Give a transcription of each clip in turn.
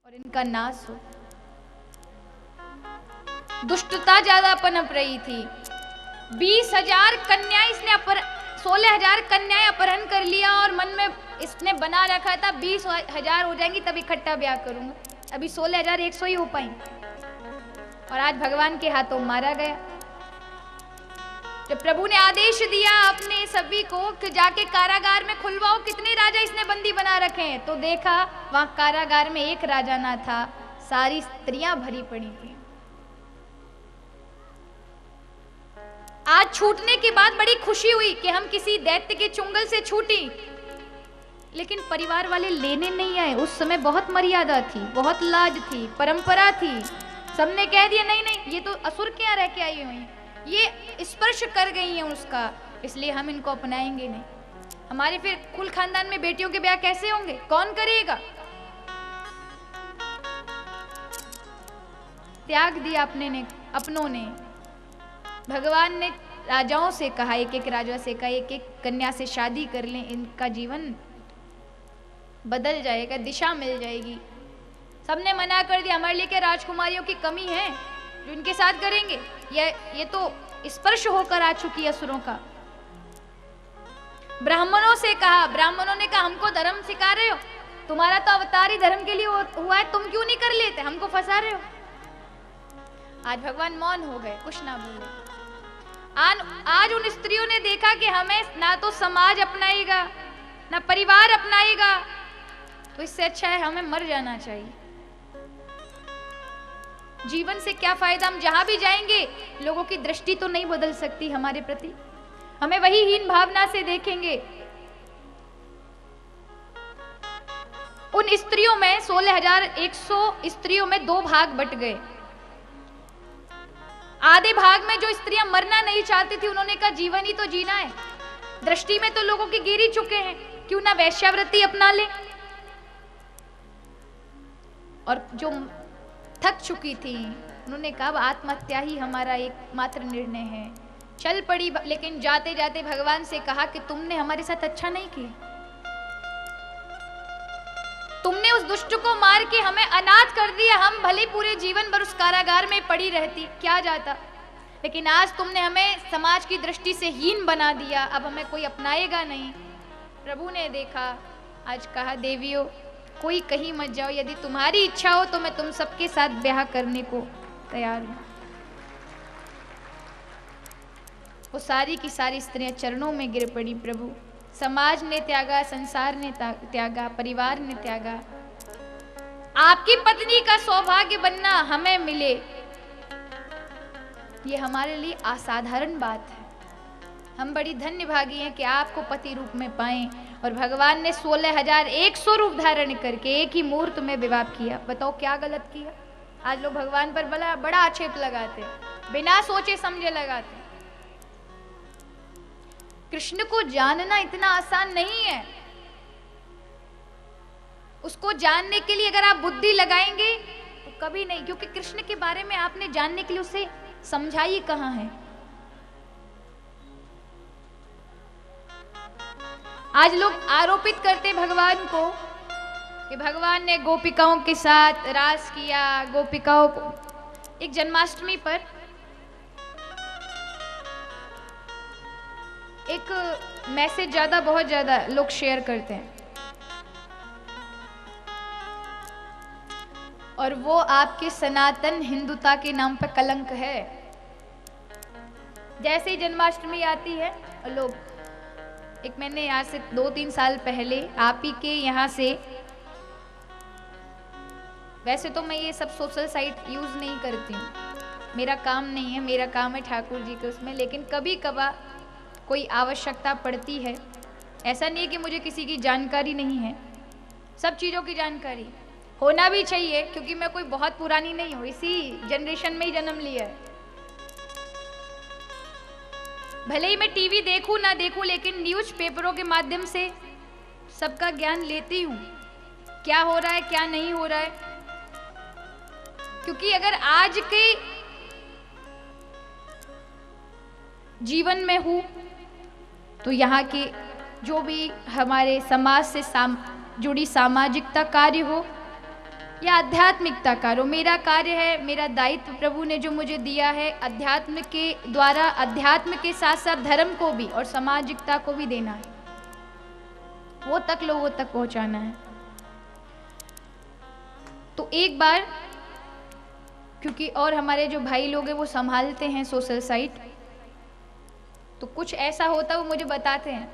और इनका नाश हो। दुष्टता ज्यादा पनप रही थी। 20,000 कन्याएं इसने 16,000 कन्याएं अपहरण कर लिया और मन में इसने बना रखा था 20,000 हो जाएंगी तब इकट्ठा ब्याह करूंगा। अभी 16,100 ही हो पाई और आज भगवान के हाथों मारा गया। जब प्रभु ने आदेश दिया अपने सभी को कि जाके कारागार में खुलवाओ कितने राजा इसने बंदी बना रखे हैं, तो देखा वहां कारागार में एक राजा ना था, सारी स्त्रियां भरी पड़ी थी। आज छूटने के बाद बड़ी खुशी हुई कि हम किसी दैत्य के चुंगल से छूटी, लेकिन परिवार वाले लेने नहीं आए। उस समय बहुत मर्यादा थी, बहुत लाज थी, परंपरा थी। सबने कह दिया नहीं नहीं, ये तो असुर के यहाँ रह के आई हुई, ये स्पर्श कर गई हैं उसका, इसलिए हम इनको अपनाएंगे नहीं। हमारे फिर कुल खानदान में बेटियों के ब्याह कैसे होंगे, कौन करेगा? त्याग दिया अपनों ने। भगवान ने राजाओं से कहा, एक एक राजा से कहा एक एक कन्या से शादी कर लें, इनका जीवन बदल जाएगा, दिशा मिल जाएगी। सबने मना कर दिया, हमारे लिए क्या राजकुमारियों की कमी है जो इनके साथ करेंगे, ये तो स्पर्श होकर आ चुकी असुरों का। ब्राह्मणों से कहा, ब्राह्मणों ने कहा हमको धर्म सिखा रहे हो, तुम्हारा तो अवतार ही धर्म के लिए हुआ है, तुम क्यों नहीं कर लेते, हमको फंसा रहे हो। आज भगवान मौन हो गए, कुछ ना बोले। आज उन स्त्रियों ने देखा कि हमें ना तो समाज अपनाएगा ना परिवार अपनाएगा, तो इससे अच्छा है हमें मर जाना चाहिए। जीवन से क्या फायदा, हम जहां भी जाएंगे लोगों की दृष्टि तो नहीं बदल सकती हमारे प्रति, हमें वही हीन भावना से देखेंगे। उन स्त्रियों में 16,100 स्त्रियों में 2 भाग बट गए। आधे भाग में जो स्त्रियां मरना नहीं चाहती थी, उन्होंने कहा जीवन ही तो जीना है, दृष्टि में तो लोगों की गिर ही चुके हैं, क्यों ना वैश्यावृत्ति अपना ले। और जो थक चुकी थी उन्होंने कहा आत्महत्या ही हमारा एकमात्र निर्णय है, चल पड़ी। लेकिन जाते जाते भगवान से कहा कि तुमने हमारे साथ अच्छा नहीं किया, तुमने उस दुष्ट को मार के हमें अनाथ कर दिया, हम भले पूरे जीवन भर उस कारागार में पड़ी रहती क्या जाता, लेकिन आज तुमने हमें समाज की दृष्टि से हीन बना दिया, अब हमें कोई अपनाएगा नहीं। प्रभु ने देखा, आज कहा देवियों कोई कहीं मत जाओ, यदि तुम्हारी इच्छा हो तो मैं तुम सबके साथ ब्याह करने को तैयार हूं। वो सारी की सारी स्त्रियां चरणों में गिर पड़ी। प्रभु, समाज ने त्यागा, संसार ने त्यागा, परिवार ने त्यागा, आपकी पत्नी का सौभाग्य बनना हमें मिले, ये हमारे लिए असाधारण बात है। हम बड़ी धन्य भागी हैं कि आपको पति रूप में पाएं। और भगवान ने 16,100 रूप धारण करके एक ही मुहूर्त में विवाह किया। बताओ क्या गलत किया? आज लोग भगवान पर बड़ा आक्षेप लगाते, बिना सोचे समझे लगाते। कृष्ण को जानना इतना आसान नहीं है। उसको जानने के लिए अगर आप बुद्धि लगाएंगे तो कभी नहीं, क्योंकि कृष्ण के बारे में आपने जानने के लिए उसे समझा ही कहां है। आज लोग आरोपित करते भगवान को कि भगवान ने गोपिकाओं के साथ रास किया, गोपिकाओं को। एक जन्माष्टमी पर एक मैसेज बहुत ज्यादा लोग शेयर करते हैं, और वो आपके सनातन हिंदुता के नाम पर कलंक है। जैसे ही जन्माष्टमी आती है और लोग, एक मैंने आज से 2-3 साल पहले आप ही के यहाँ से, वैसे तो मैं ये सब सोशल साइट यूज नहीं करती हूँ, मेरा काम नहीं है, मेरा काम है ठाकुर जी के उसमें, लेकिन कभी कभार कोई आवश्यकता पड़ती है। ऐसा नहीं है कि मुझे किसी की जानकारी नहीं है, सब चीज़ों की जानकारी होना भी चाहिए, क्योंकि मैं कोई बहुत पुरानी नहीं हूँ, इसी जनरेशन में ही जन्म लिया है। भले ही मैं टीवी देखूं ना देखूं, लेकिन न्यूज़ पेपरों के माध्यम से सबका ज्ञान लेती हूँ, क्या हो रहा है क्या नहीं हो रहा है। क्योंकि अगर आज के जीवन में हूँ तो यहाँ के जो भी हमारे समाज से जुड़ी सामाजिकता कार्य हो, या आध्यात्मिकता करो। मेरा कार्य है, मेरा दायित्व प्रभु ने जो मुझे दिया है, अध्यात्म के द्वारा अध्यात्म के साथ साथ धर्म को भी और सामाजिकता को भी देना है, वो तक लोगों तक पहुंचाना है। तो एक बार, क्योंकि और हमारे जो भाई लोग हैं वो संभालते हैं सोशल साइट, तो कुछ ऐसा होता है वो मुझे बताते हैं,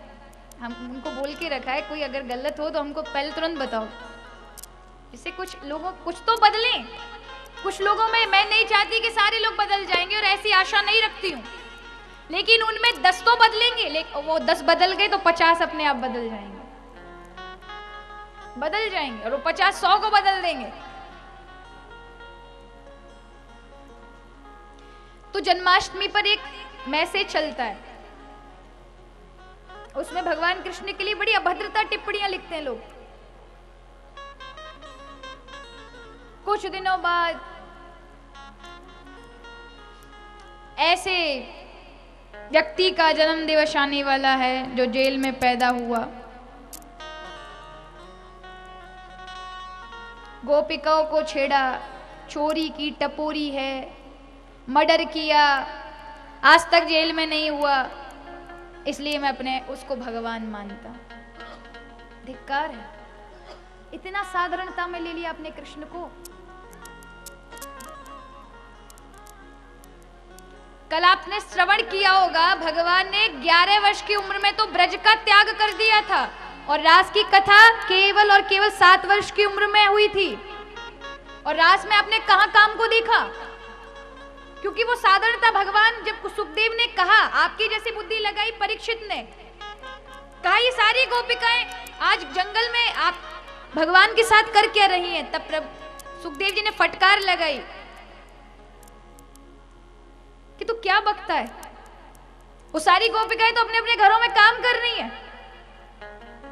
हम उनको बोल के रखा है कोई अगर गलत हो तो हमको पहले तुरंत बताओ, जिससे कुछ लोगों कुछ तो बदलें। कुछ लोगों में मैं नहीं चाहती कि सारे लोग बदल जाएंगे और ऐसी आशा नहीं रखती हूँ, लेकिन उनमें 10 तो बदलेंगे, लेकिन वो 10 बदल गए तो 50 अपने आप बदल जाएंगे और वो 50 100 को बदल देंगे। तो जन्माष्टमी पर एक मैसेज चलता है, उसमें भगवान कृष्ण के लिए बड़ी अभद्रता टिप्पणियां लिखते हैं लोग। कुछ दिनों बाद ऐसे व्यक्ति का जन्म दिवस आने वाला है जो जेल में पैदा हुआ, गोपिकाओं को छेड़ा, चोरी की, टपोरी है, मर्डर किया, आज तक जेल में नहीं हुआ, इसलिए मैं अपने उसको भगवान मानता। धिक्कार है, इतना साधारणता में ले लिया अपने कृष्ण को। कल आपने श्रवण किया होगा, भगवान ने 11 वर्ष की उम्र में तो ब्रज का त्याग कर दिया था, और रास की कथा केवल और केवल 7 वर्ष की उम्र में हुई थी। और रास में आपने कहां काम को देखा? क्योंकि वो साधारणता भगवान, जब सुखदेव ने कहा, आपकी जैसी बुद्धि लगाई परीक्षित ने, कहा ये सारी गोपिकाएं आज जंगल में आप भगवान के साथ कर क्या रही हैं, तब सुखदेव जी ने फटकार लगाई कि तू क्या बकता है, वो सारी गोपिकाएं तो अपने अपने घरों में काम कर रही हैं।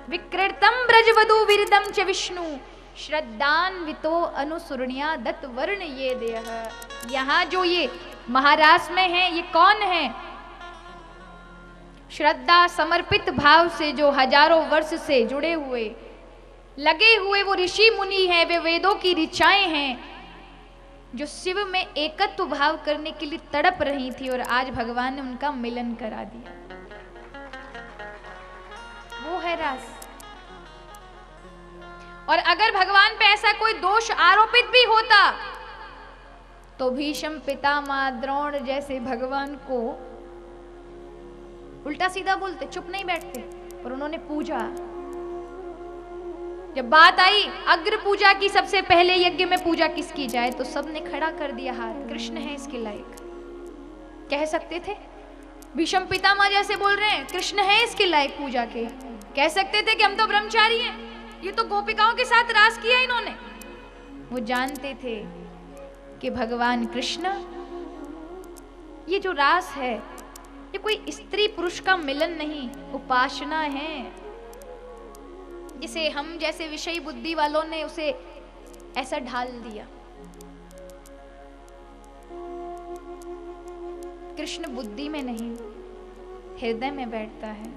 विकृतम ब्रजवधु विरदम च विष्णु श्रद्धान्वितो अनुसुरण्या दत्त वर्ण ये देह। यहाँ जो ये महाराज में है, ये कौन है? श्रद्धा समर्पित भाव से जो हजारों वर्ष से जुड़े हुए लगे हुए वो ऋषि मुनि है, वे वेदों की ऋचाएं हैं, जो शिव में एकत्व भाव करने के लिए तड़प रही थी, और आज भगवान ने उनका मिलन करा दिया। वो है रास। और अगर भगवान पे ऐसा कोई दोष आरोपित भी होता तो भीष्म पितामह द्रोण जैसे भगवान को उल्टा सीधा बोलते, चुप नहीं बैठते, और उन्होंने पूजा। जब बात आई अग्र पूजा की, सबसे पहले यज्ञ में पूजा किसकी जाए, तो सबने खड़ा कर दिया हाथ, कृष्ण है इसके लायक। कह सकते थे, भीष्म पितामह जैसे बोल रहे हैं कृष्ण है इसके लायक पूजा के। कह सकते थे कि हम तो ब्रह्मचारी हैं, ये तो गोपिकाओं के साथ रास किया इन्होंने। वो जानते थे कि भगवान कृष्ण, ये जो रास है ये कोई स्त्री पुरुष का मिलन नहीं, उपासना है, जिसे हम जैसे विषयी बुद्धि वालों ने उसे ऐसा ढाल दिया। कृष्ण बुद्धि में नहीं, हृदय में बैठता है।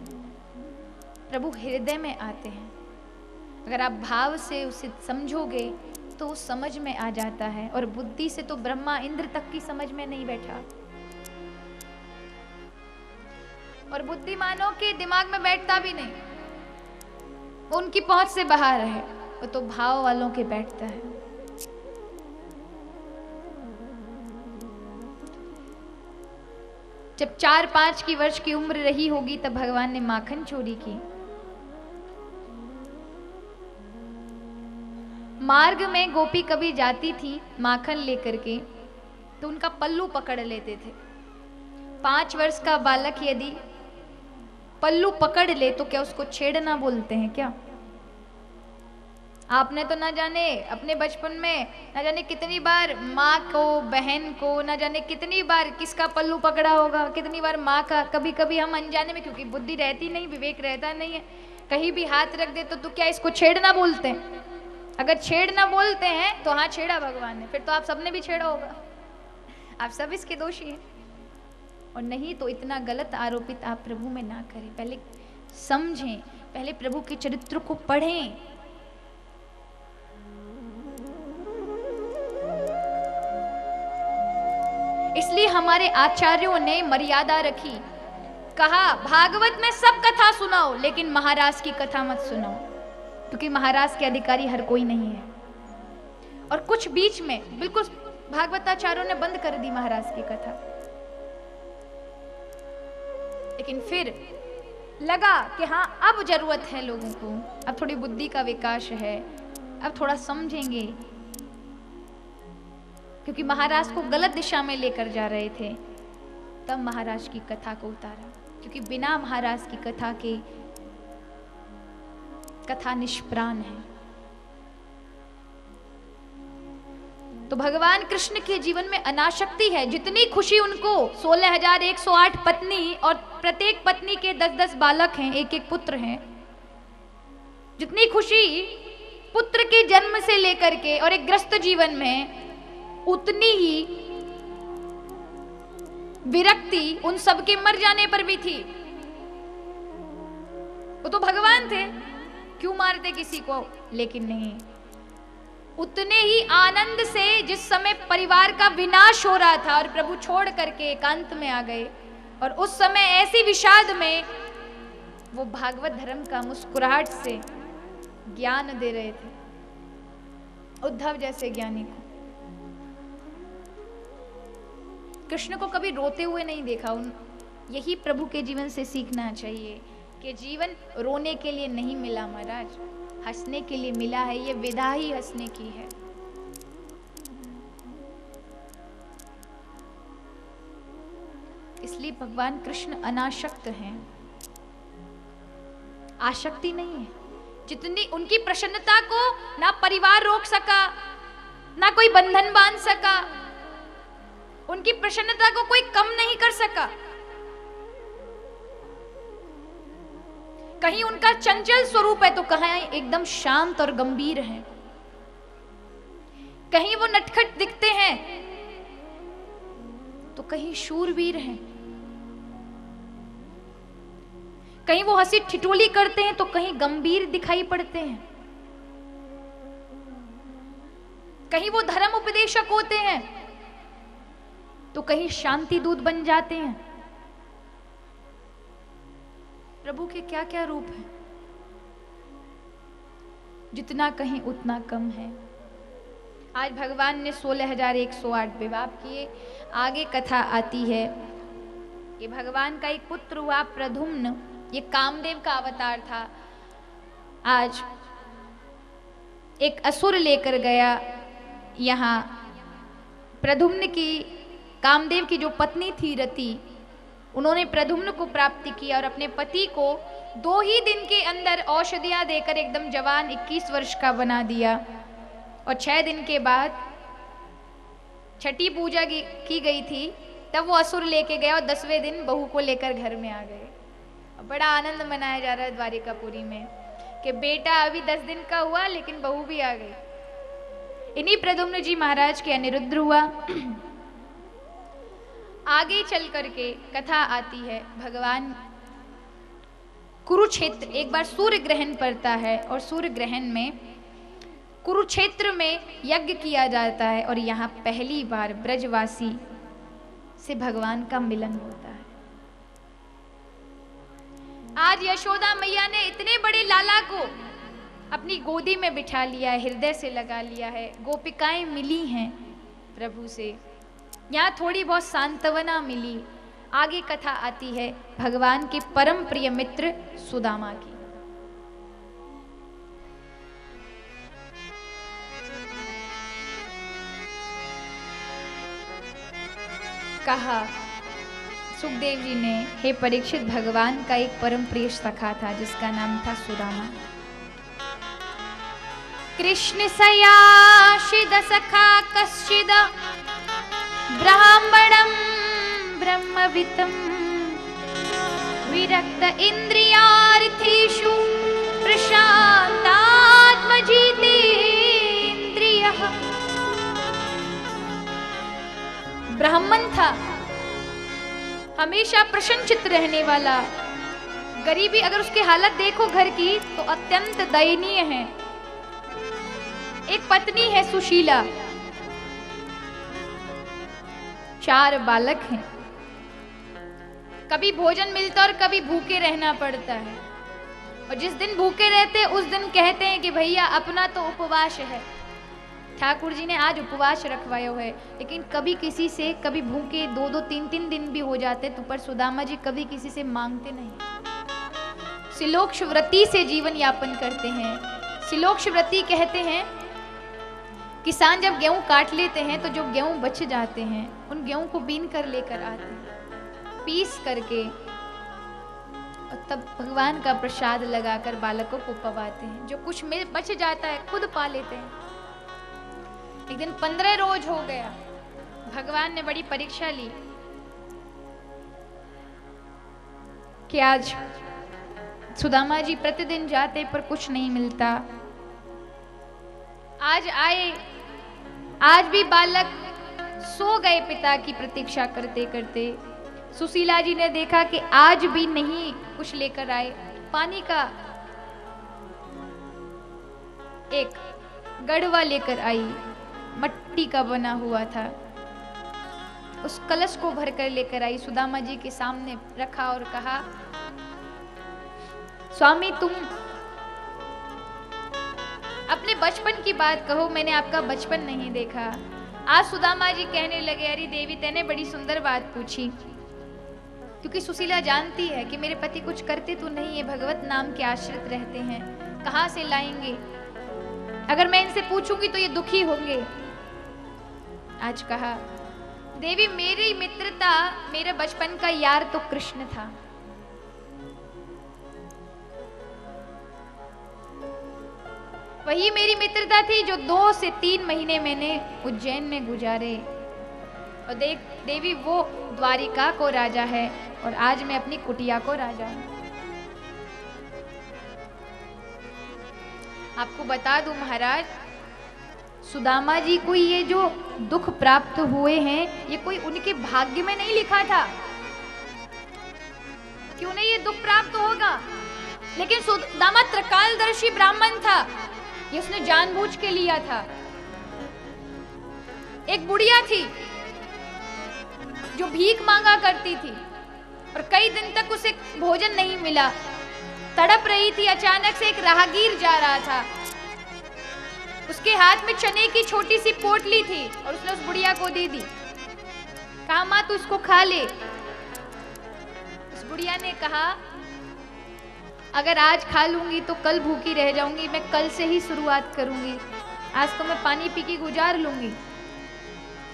प्रभु हृदय में आते हैं। अगर आप भाव से उसे समझोगे तो वो समझ में आ जाता है, और बुद्धि से तो ब्रह्मा इंद्र तक की समझ में नहीं बैठा, और बुद्धिमानों के दिमाग में बैठता भी नहीं, वो उनकी पहुंच से बाहर है, वो तो भाव वालों के बैठता है। जब 4-5 की वर्ष की उम्र रही होगी तब भगवान ने माखन चोरी की। मार्ग में गोपी कभी जाती थी माखन लेकर के, तो उनका पल्लू पकड़ लेते थे। 5 वर्ष का बालक यदि पल्लू पकड़ ले तो क्या उसको छेड़ना बोलते हैं क्या? आपने तो ना जाने अपने बचपन में ना जाने कितनी बार माँ को, बहन को, ना जाने कितनी बार किसका पल्लू पकड़ा होगा, कितनी बार माँ का। कभी कभी हम अनजाने में, क्योंकि बुद्धि रहती नहीं, विवेक रहता नहीं है, कहीं भी हाथ रख दे तो क्या इसको छेड़ना बोलते हैं? अगर छेड़ना बोलते हैं तो हाँ, छेड़ा भगवान ने, फिर तो आप सबने भी छेड़ा होगा, आप सब इसके दोषी हैं। और नहीं तो इतना गलत आरोपित आप प्रभु में ना करें, पहले समझें, पहले प्रभु के चरित्र को पढ़ें। इसलिए हमारे आचार्यों ने मर्यादा रखी, कहा भागवत में सब कथा सुनाओ लेकिन महाराज की कथा मत सुनाओ, क्योंकि महाराज के अधिकारी हर कोई नहीं है। और कुछ बीच में बिल्कुल भागवताचार्यों ने बंद कर दी महाराज की कथा, लेकिन फिर लगा कि हाँ अब जरूरत है लोगों को, अब थोड़ी बुद्धि का विकास है, अब थोड़ा समझेंगे, क्योंकि महाराज को गलत दिशा में लेकर जा रहे थे। तब महाराज की कथा को उतारा, क्योंकि बिना महाराज की कथा के कथा निष्प्राण है। तो भगवान कृष्ण के जीवन में अनासक्ति है। जितनी खुशी उनको 16,108 पत्नी और प्रत्येक पत्नी के 10-10 बालक हैं, एक एक पुत्र हैं, जितनी खुशी पुत्र के जन्म से लेकर के और एक ग्रस्त जीवन में, उतनी ही विरक्ति उन सबके मर जाने पर भी थी। वो तो भगवान थे, क्यों मारते किसी को? लेकिन नहीं, उतने ही आनंद से जिस समय परिवार का विनाश हो रहा था और प्रभु छोड़ करके एकांत में आ गए, और उस समय ऐसी विषाद में वो भागवत धर्म का मुस्कुराहट से ज्ञान दे रहे थे उद्धव जैसे ज्ञानी को। कृष्ण को कभी रोते हुए नहीं देखा। यही प्रभु के जीवन से सीखना चाहिए कि जीवन रोने के लिए नहीं मिला महाराज, हंसने के लिए मिला है। ये विधा ही हंसने की है। इसलिए भगवान कृष्ण अनासक्त हैं, आसक्ति नहीं है। जितनी उनकी प्रसन्नता को ना परिवार रोक सका, ना कोई बंधन बांध सका, उनकी प्रसन्नता को कोई कम नहीं कर सका। कहीं उनका चंचल स्वरूप है तो कहीं एकदम शांत और गंभीर है, कहीं वो नटखट दिखते हैं तो कहीं शूरवीर हैं, कहीं वो हंसी ठिठोली करते हैं तो कहीं गंभीर दिखाई पड़ते हैं, कहीं वो धर्म उपदेशक होते हैं तो कहीं शांति दूत बन जाते हैं। प्रभु के क्या क्या रूप हैं, जितना कहीं उतना कम है। आज भगवान ने 16,108 विवाह किए। आगे कथा आती है कि भगवान का एक पुत्र हुआ प्रद्युम्न, ये कामदेव का अवतार था। आज एक असुर लेकर गया यहाँ प्रद्युम्न की, कामदेव की जो पत्नी थी रति, उन्होंने प्रद्युम्न को प्राप्ति किया और अपने पति को 2 ही दिन के अंदर औषधियां देकर एकदम जवान 21 वर्ष का बना दिया। और 6 दिन के बाद छठी पूजा की गई थी, तब वो असुर लेके गया और 10वें दिन बहू को लेकर घर में आ गए। बड़ा आनंद मनाया जा रहा है द्वारिकापुरी में कि बेटा अभी 10 दिन का हुआ लेकिन बहू भी आ गई। इन्हीं प्रद्युम्न जी महाराज के अनिरुद्ध हुआ। आगे चल करके कथा आती है, भगवान कुरुक्षेत्र, एक बार सूर्य ग्रहण पड़ता है और सूर्य ग्रहण में कुरुक्षेत्र में यज्ञ किया जाता है और यहाँ पहली बार ब्रजवासी से भगवान का मिलन होता है। आज यशोदा मैया ने इतने बड़े लाला को अपनी गोदी में बिठा लिया है, हृदय से लगा लिया है। गोपिकाएं मिली हैं प्रभु से, यहाँ थोड़ी बहुत सांत्वना मिली। आगे कथा आती है भगवान के परम प्रिय मित्र सुदामा की। कहा सुखदेव जी ने, हे परीक्षित, भगवान का एक परम प्रिय सखा था जिसका नाम था सुदामा। कृष्ण सयाशिद सखा कश्चिद ब्राह्मणं ब्रह्मवितं विरक्त इंद्रियार्थेषु प्रशांतात्मजितेन्द्रियः। ब्राह्मण था, हमेशा प्रसन्नचित्त रहने वाला। गरीबी अगर उसकी हालत देखो घर की तो अत्यंत दयनीय है। एक पत्नी है सुशीला, 4 बालक हैं। कभी भोजन मिलता और कभी भूखे रहना पड़ता है, और जिस दिन भूखे रहते उस दिन कहते हैं कि भैया अपना तो उपवास है, ठाकुर जी ने आज उपवास रखवाया है। लेकिन कभी किसी से, कभी भूखे 2-2 3-3 दिन भी हो जाते तो पर सुदामा जी कभी किसी से मांगते नहीं। सिलोक्ष व्रती से जीवन यापन करते हैं। सिलोक्ष व्रती कहते हैं किसान जब गेहूं काट लेते हैं तो जो गेहूं बच जाते हैं उन गेहूं को बीन कर लेकर आते हैं, पीस करके, और तब भगवान का प्रसाद लगाकर बालकों को पवाते हैं। जो कुछ मिल बच जाता है खुद पा लेते हैं। एक दिन 15 रोज हो गया, भगवान ने बड़ी परीक्षा ली कि आज सुदामा जी प्रतिदिन जाते पर कुछ नहीं मिलता। आज आए, आज भी बालक सो गए पिता की प्रतीक्षा करते करते। सुशीला जी ने देखा कि आज भी नहीं कुछ लेकर आए। पानी का एक गड़वा लेकर आई, मट्टी का बना हुआ था। उस कलश को भरकर लेकर आई, सुदामा जी के सामने रखा और कहा, स्वामी तुम अपने बचपन की बात कहो, मैंने आपका बचपन नहीं देखा। आज सुदामा जी कहने लगे, अरे देवी तेने बड़ी सुंदर बात पूछी, क्योंकि सुशीला जानती है कि मेरे पति कुछ करते तो नहीं है, भगवत नाम के आश्रित रहते हैं, कहां से लाएंगे, अगर मैं इनसे पूछूंगी तो ये दुखी होंगे। आज कहा, देवी मेरी मित्रता, मेरे बचपन का यार तो कृष्ण था। वही मेरी मित्रता थी जो 2 से 3 महीने मैंने उज्जैन में गुजारे। और देवी वो द्वारिका को राजा है और आज मैं अपनी कुटिया को राजा हूं। आपको बता दूं महाराज, सुदामा जी को ये जो दुख प्राप्त हुए हैं ये कोई उनके भाग्य में नहीं लिखा था। क्यों नहीं ये दुख प्राप्त होगा, लेकिन सुदामा त्रिकालदर्शी ब्राह्मण था, ये उसने जानबूझ के लिया था। एक बुढ़िया थी जो भीख मांगा करती थी और कई दिन तक उसे भोजन नहीं मिला, तड़प रही थी। अचानक से एक राहगीर जा रहा था, उसके हाथ में चने की छोटी सी पोटली थी और उसने उस बुढ़िया को दे दी। कहा मां तू इसको खा ले। उस बुढ़िया ने कहा अगर आज खा लूंगी तो कल भूखी रह जाऊंगी, मैं कल से ही शुरुआत करूंगी, आज तो मैं पानी पी के गुजार लूंगी।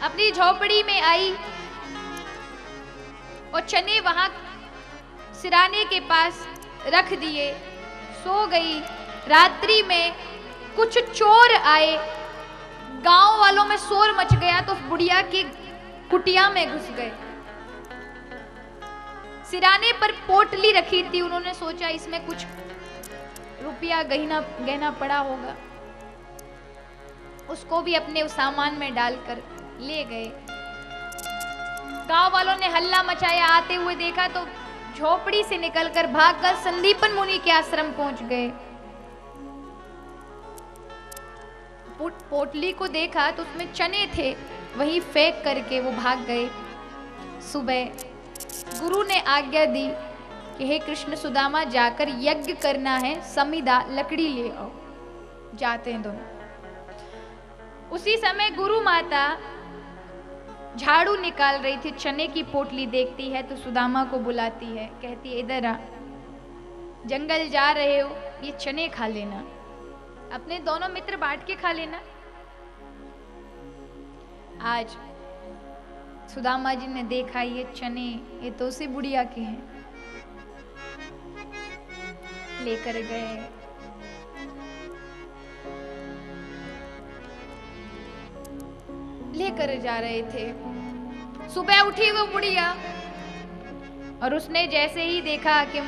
अपनी झोपड़ी में आई और चने वहां सिराने के पास रख दिए, सो गई। रात्रि में कुछ चोर आए, गांव वालों में शोर मच गया तो उस बुढ़िया की कुटिया में घुस गए। सिराने पर पोटली रखी थी, उन्होंने सोचा इसमें कुछ रुपया गहना पड़ा होगा, उसको भी अपने उस सामान में डालकर ले गए। गांव वालों ने हल्ला मचाया, आते हुए देखा तो झोपड़ी से निकलकर भागकर संदीपन मुनि के आश्रम पहुंच गए। पोटली को देखा तो उसमें चने थे, वहीं फेंक करके वो भाग गए। सुबह गुरु ने आज्ञा दी कि हे कृष्ण, सुदामा जाकर यज्ञ करना है, समिधा लकड़ी ले आओ। जाते हैं दोनों। उसी समय गुरु माता झाड़ू निकाल रही थी, चने की पोटली देखती है तो सुदामा को बुलाती है, कहती है इधर आ, जंगल जा रहे हो, ये चने खा लेना, अपने दोनों मित्र बांट के खा लेना। आज सुदामा जी ने देखा ये चने, ये तो उसी बुढ़िया के हैं, लेकर गए। लेकर जा रहे थे। सुबह उठी वो बुढ़िया और उसने जैसे ही देखा कि